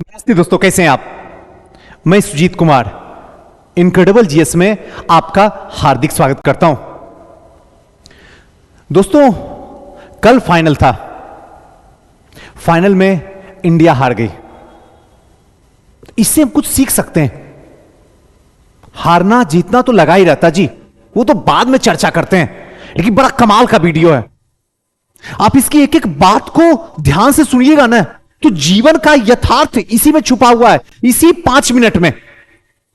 नमस्ते दोस्तों, कैसे हैं आप। मैं सुजीत कुमार इनक्रेडिबल जीएस में आपका हार्दिक स्वागत करता हूं। दोस्तों, कल फाइनल था। फाइनल में इंडिया हार गई। इससे हम कुछ सीख सकते हैं। हारना जीतना तो लगा ही रहता जी, वो तो बाद में चर्चा करते हैं, लेकिन बड़ा कमाल का वीडियो है। आप इसकी एक एक बात को ध्यान से सुनिएगा ना, तो जीवन का यथार्थ इसी में छुपा हुआ है, इसी 5 मिनट में।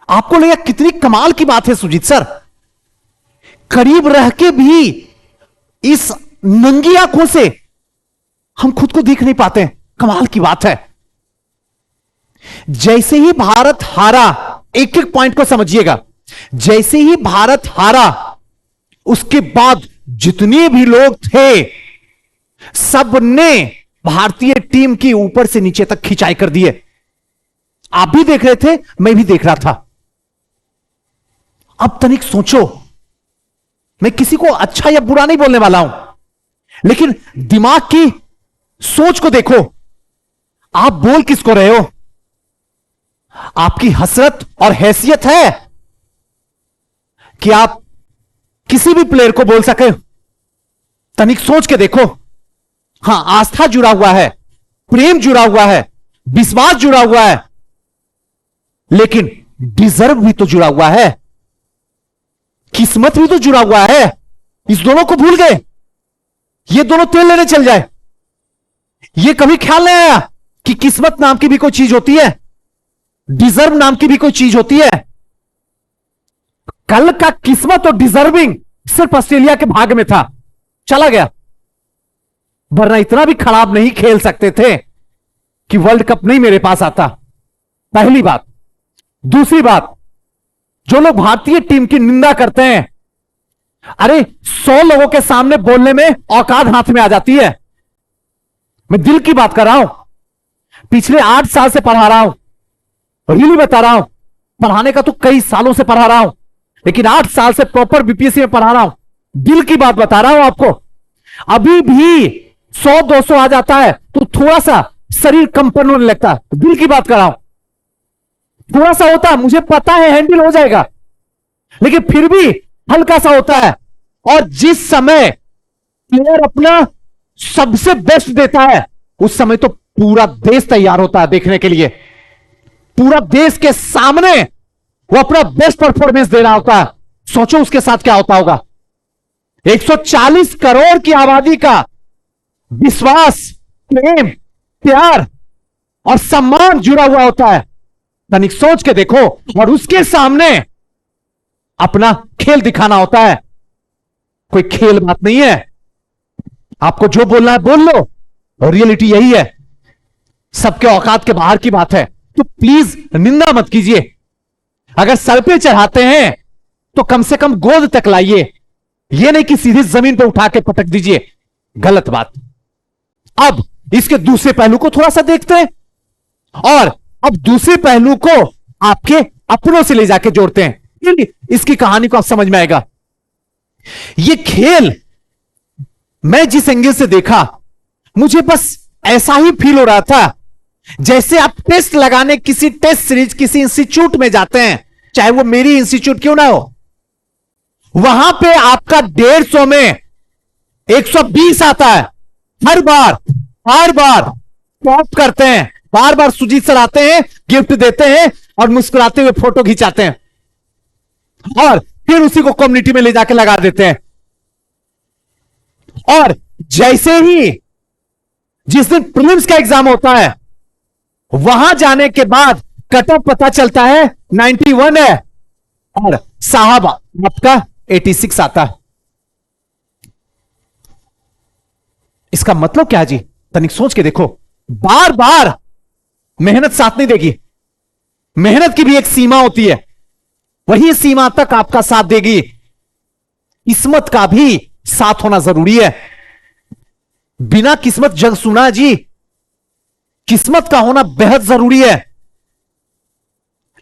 आपको लगेगा कितनी कमाल की बात है सुजीत सर, करीब रह के भी इस नंगी आंखों से हम खुद को देख नहीं पाते हैं। कमाल की बात है। जैसे ही भारत हारा, एक एक पॉइंट को समझिएगा, जैसे ही भारत हारा उसके बाद जितने भी लोग थे सबने भारतीय टीम की ऊपर से नीचे तक खिंचाई कर दिए। आप भी देख रहे थे, मैं भी देख रहा था। अब तनिक सोचो, मैं किसी को अच्छा या बुरा नहीं बोलने वाला हूं, लेकिन दिमाग की सोच को देखो। आप बोल किसको रहे हो? आपकी हसरत और हैसियत है कि आप किसी भी प्लेयर को बोल सके? तनिक सोच के देखो। हां, आस्था जुड़ा हुआ है, प्रेम जुड़ा हुआ है, विश्वास जुड़ा हुआ है, लेकिन डिजर्व भी तो जुड़ा हुआ है, किस्मत भी तो जुड़ा हुआ है। इस दोनों को भूल गए। ये दोनों तेल लेने चल जाए। ये कभी ख्याल नहीं आया कि किस्मत नाम की भी कोई चीज होती है, डिजर्व नाम की भी कोई चीज होती है। कल का किस्मत और डिजर्विंग सिर्फ ऑस्ट्रेलिया के भाग में था, चला गया। वरना इतना भी खराब नहीं खेल सकते थे कि वर्ल्ड कप नहीं मेरे पास आता। पहली बात। दूसरी बात, जो लोग भारतीय टीम की निंदा करते हैं, अरे 100 लोगों के सामने बोलने में औकात हाथ में आ जाती है। मैं दिल की बात कर रहा हूं। पिछले 8 साल से पढ़ा रहा हूं, रियली बता रहा हूं। पढ़ाने का तो कई सालों से पढ़ा रहा हूं, लेकिन 8 साल से प्रॉपर बीपीएससी में पढ़ा रहा हूं। दिल की बात बता रहा हूं आपको। अभी भी 100-200 आ जाता है तो थोड़ा सा शरीर कंपन होने लगता है। दिल की बात कर रहा हूं। थोड़ा सा होता है, मुझे पता है हैंडल हो जाएगा, लेकिन फिर भी हल्का सा होता है। और जिस समय प्लेयर अपना सबसे बेस्ट देता है, उस समय तो पूरा देश तैयार होता है देखने के लिए। पूरा देश के सामने वो अपना बेस्ट परफॉर्मेंस दे रहा होता है। सोचो उसके साथ क्या होता होगा। 140 करोड़ की आबादी का विश्वास, प्रेम, प्यार और सम्मान जुड़ा हुआ होता है। तनिक सोच के देखो। और उसके सामने अपना खेल दिखाना होता है। कोई खेल बात नहीं है। आपको जो बोलना है बोल लो, और रियलिटी यही है। सबके औकात के बाहर की बात है, तो प्लीज निंदा मत कीजिए। अगर सर पे चढ़ाते हैं तो कम से कम गोद तक लाइए, यह नहीं कि सीधी जमीन पर उठा के पटक दीजिए। गलत बात। अब इसके दूसरे पहलू को थोड़ा सा देखते हैं, और अब दूसरे पहलू को आपके अपनों से ले जाके जोड़ते हैं। इसकी कहानी को आप समझ में आएगा। यह खेल मैं जिस एंगल से देखा, मुझे बस ऐसा ही फील हो रहा था जैसे आप टेस्ट लगाने किसी टेस्ट सीरीज किसी इंस्टीट्यूट में जाते हैं, चाहे वो मेरी इंस्टीट्यूट क्यों ना हो। वहां पे आपका 150 में 120 आता है। हर बार टॉप करते हैं, बार बार सुजीत सर आते हैं, गिफ्ट देते हैं और मुस्कुराते हुए फोटो खिंचाते हैं, और फिर उसी को कम्युनिटी में ले जाके लगा देते हैं। और जैसे ही जिस दिन प्रीलिम्स का एग्जाम होता है, वहां जाने के बाद कट ऑफ पता चलता है 91 है, और साहब आपका 86 आता है। इसका मतलब क्या जी? तनिक सोच के देखो। बार बार मेहनत साथ नहीं देगी। मेहनत की भी एक सीमा होती है, वही सीमा तक आपका साथ देगी। किस्मत का भी साथ होना जरूरी है। बिना किस्मत जग सुना जी। किस्मत का होना बेहद जरूरी है।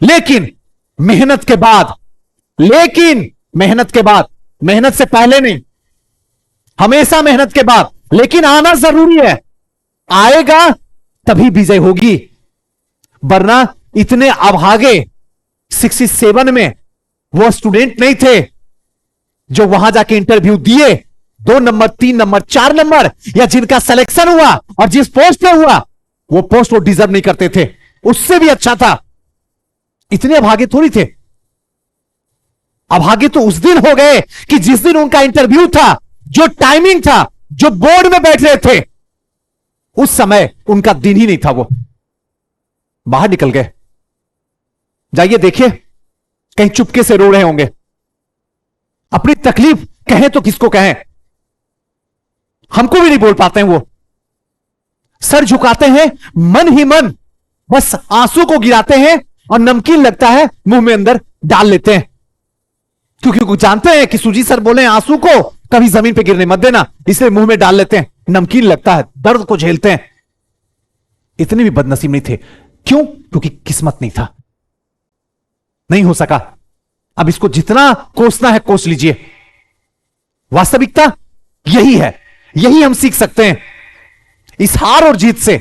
लेकिन मेहनत के बाद, मेहनत से पहले नहीं, हमेशा मेहनत के बाद। लेकिन आना जरूरी है। आएगा तभी विजय होगी। वरना इतने अभागे 67 में वो स्टूडेंट नहीं थे जो वहां जाके इंटरव्यू दिए 2 नंबर 3 नंबर 4 नंबर, या जिनका सिलेक्शन हुआ और जिस पोस्ट पे हुआ वो पोस्ट वो डिजर्व नहीं करते थे, उससे भी अच्छा था। इतने अभागे थोड़ी थे। अभागे तो उस दिन हो गए कि जिस दिन उनका इंटरव्यू था, जो टाइमिंग था, जो बोर्ड में बैठ रहे थे, उस समय उनका दिन ही नहीं था, वो बाहर निकल गए। जाइए देखिए, कहीं चुपके से रो रहे होंगे। अपनी तकलीफ कहें तो किसको कहें, हमको भी नहीं बोल पाते हैं। वो सर झुकाते हैं मन ही मन, बस आंसू को गिराते हैं और नमकीन लगता है मुंह में अंदर डाल लेते हैं, क्योंकि वो जानते हैं कि सुजी सर बोले आंसू को कभी जमीन पे गिरने मत देना, इसलिए मुंह में डाल लेते हैं। नमकीन लगता है, दर्द को झेलते हैं। इतने भी बदनसीब नहीं थे। क्यों? क्योंकि किस्मत नहीं था, नहीं हो सका। अब इसको जितना कोसना है कोस लीजिए। वास्तविकता यही है, यही हम सीख सकते हैं इस हार और जीत से।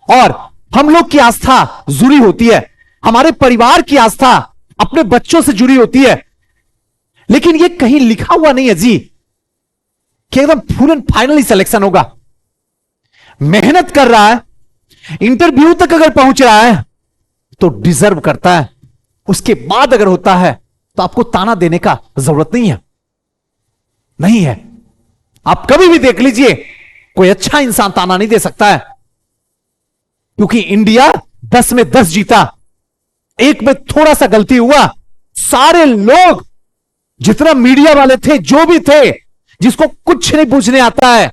और हम लोग की आस्था जुड़ी होती है, हमारे परिवार की आस्था अपने बच्चों से जुड़ी होती है, लेकिन यह कहीं लिखा हुआ नहीं है जी कि एकदम फुल एंड फाइनली सिलेक्शन होगा। मेहनत कर रहा है, इंटरव्यू तक अगर पहुंच रहा है तो डिजर्व करता है। उसके बाद अगर होता है तो आपको ताना देने का जरूरत नहीं है, नहीं है। आप कभी भी देख लीजिए, कोई अच्छा इंसान ताना नहीं दे सकता है, क्योंकि इंडिया 10 में 10 जीता। एक में थोड़ा सा गलती हुआ, सारे लोग, जितना मीडिया वाले थे, जो भी थे, जिसको कुछ नहीं पूछने आता है,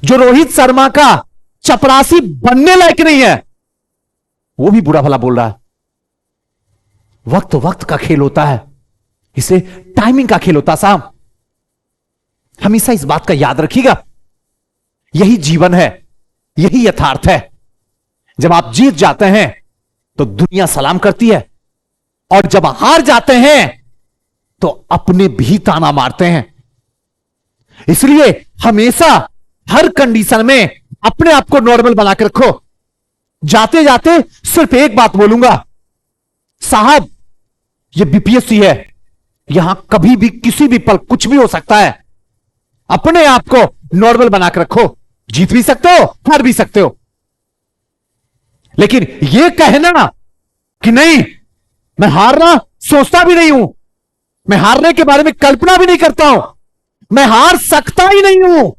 जो रोहित शर्मा का चपरासी बनने लायक नहीं है, वो भी बुरा भला बोल रहा है। वक्त वक्त का खेल होता है, इसे टाइमिंग का खेल होता है साहब। हमेशा इस बात का याद रखिएगा। यही जीवन है, यही यथार्थ है। जब आप जीत जाते हैं तो दुनिया सलाम करती है, और जब हार जाते हैं तो अपने भी ताना मारते हैं। इसलिए हमेशा हर कंडीशन में अपने आप को नॉर्मल बना के रखो। जाते जाते सिर्फ एक बात बोलूंगा, साहब ये बीपीएससी है, यहां कभी भी किसी भी पल कुछ भी हो सकता है। अपने आप को नॉर्मल बना के रखो। जीत भी सकते हो, हार भी सकते हो, लेकिन यह कहना कि नहीं मैं हारना सोचता भी नहीं हूं, मैं हारने के बारे में कल्पना भी नहीं करता हूं, मैं हार सकता ही नहीं हूं,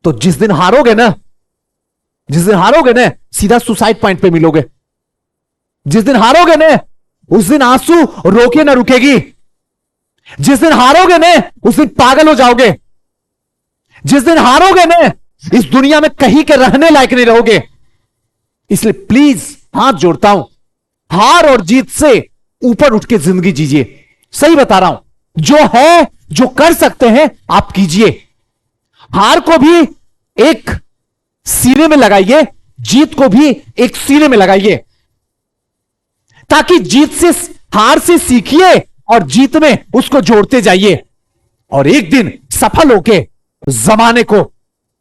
तो जिस दिन हारोगे ना, सीधा सुसाइड पॉइंट पे मिलोगे। जिस दिन हारोगे ना, उस दिन आंसू रोके ना रुकेगी। जिस दिन हारोगे ना, उस दिन पागल हो जाओगे। जिस दिन हारोगे ना, इस दुनिया में कहीं के रहने लायक नहीं रहोगे। इसलिए प्लीज हाथ जोड़ता हूं, हार और जीत से ऊपर उठ के जिंदगी जीजिए। सही बता रहा हूं, जो है, जो कर सकते हैं आप कीजिए। हार को भी एक सीने में लगाइए, जीत को भी एक सीने में लगाइए, ताकि जीत से, हार से सीखिए और जीत में उसको जोड़ते जाइए, और एक दिन सफल होके जमाने को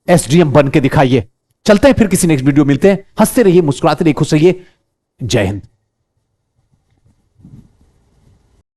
एसडीएम बन के दिखाइए। चलते हैं फिर किसी नेक्स्ट वीडियो मिलते हैं। हंसते रहिए, मुस्कुराते रहिए, खुश रहिए। जय हिंद।